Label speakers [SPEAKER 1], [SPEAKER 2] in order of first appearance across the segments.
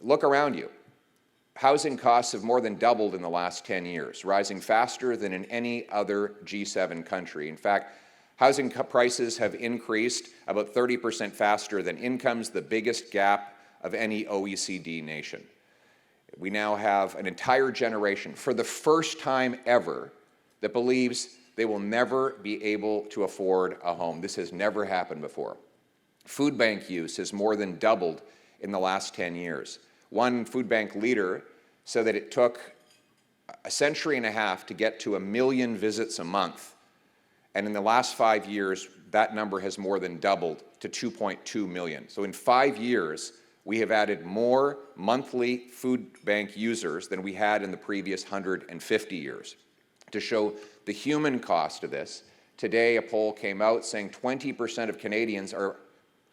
[SPEAKER 1] Look around you. Housing costs have more than doubled in the last 10 years, rising faster than in any other G7 country. In fact, housing prices have increased about 30% faster than incomes, the biggest gap of any OECD nation. We now have an entire generation, for the first time ever, that believes they will never be able to afford a home. This has never happened before. Food bank use has more than doubled in the last 10 years. One food bank leader said that it took a century and a half to get to 1 million visits a month. And in the last 5 years, that number has more than doubled to 2.2 million. So in 5 years, we have added more monthly food bank users than we had in the previous 150 years. To show the human cost of this, today a poll came out saying 20% of Canadians are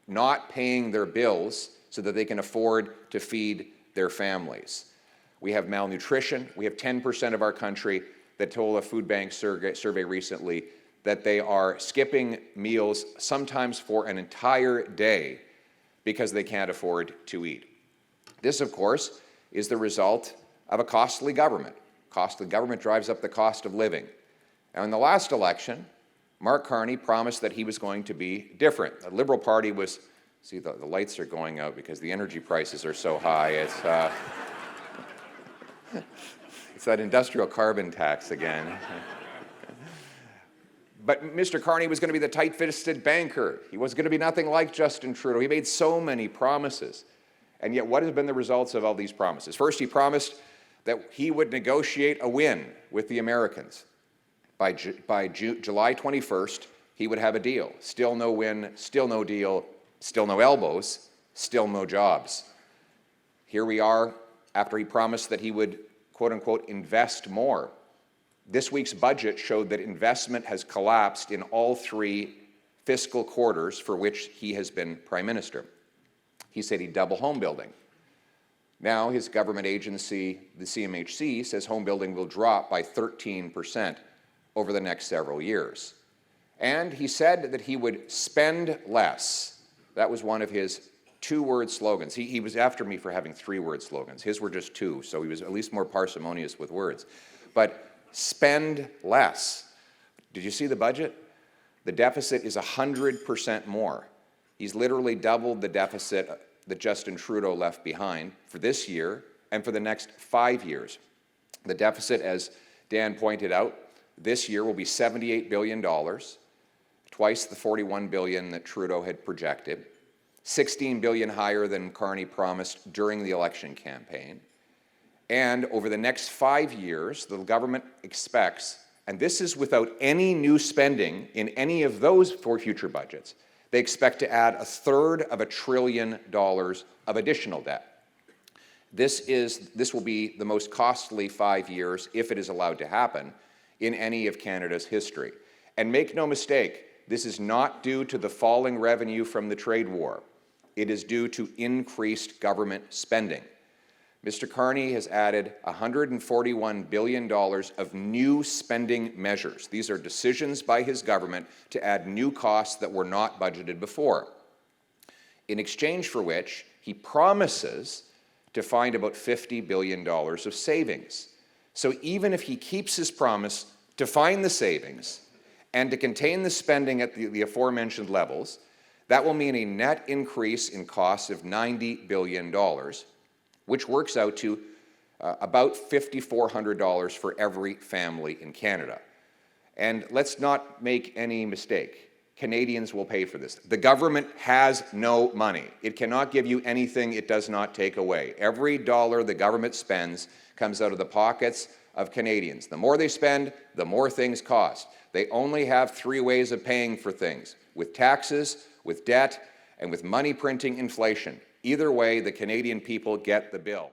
[SPEAKER 1] not paying their bills so that they can afford to feed their families. We have malnutrition. We have 10% of our country that told a food bank survey recently that they are skipping meals sometimes for an entire day because they can't afford to eat. This, of course, is the result of a costly government. Costly government drives up the cost of living. Now, in the last election, Mark Carney promised that he was going to be different. The Liberal Party was, see, the lights are going out because the energy prices are so high. It's that industrial carbon tax again. But Mr. Carney was going to be the tight-fisted banker. He was going to be nothing like Justin Trudeau. He made so many promises. And yet, what have been the results of all these promises? First, he promised that he would negotiate a win with the Americans. By July 21st, he would have a deal. Still no win, still no deal, still no elbows, still no jobs. Here we are after he promised that he would, quote-unquote, invest more. This week's budget showed that investment has collapsed in all 3 fiscal quarters for which he has been Prime Minister. He said he'd double home building. Now his government agency, the CMHC, says home building will drop by 13% over the next several years. And he said that he would spend less. That was one of his 2-word slogans. He was after me for having 3-word slogans. His were just 2, so he was at least more parsimonious with words. But spend less. Did you see the budget? The deficit is 100% more. He's literally doubled the deficit that Justin Trudeau left behind for this year and for the next 5 years. The deficit, as Dan pointed out, this year will be $78 billion, twice the $41 billion that Trudeau had projected, $16 billion higher than Carney promised during the election campaign. And over the next 5 years, the government expects, and this is without any new spending in any of those 4 future budgets, they expect to add $1/3 of $1 trillion of additional debt. This will be the most costly 5 years, if it is allowed to happen, in any of Canada's history. And make no mistake, this is not due to the falling revenue from the trade war. It is due to increased government spending. Mr. Carney has added $141 billion of new spending measures. These are decisions by his government to add new costs that were not budgeted before, in exchange for which he promises to find about $50 billion of savings. So even if he keeps his promise to find the savings and to contain the spending at the aforementioned levels, that will mean a net increase in costs of $90 billion, which works out to about $5,400 for every family in Canada. And let's not make any mistake. Canadians will pay for this. The government has no money. It cannot give you anything it does not take away. Every dollar the government spends comes out of the pockets of Canadians. The more they spend, the more things cost. They only have 3 ways of paying for things: with taxes, with debt, and with money printing inflation. Either way, the Canadian people get the bill.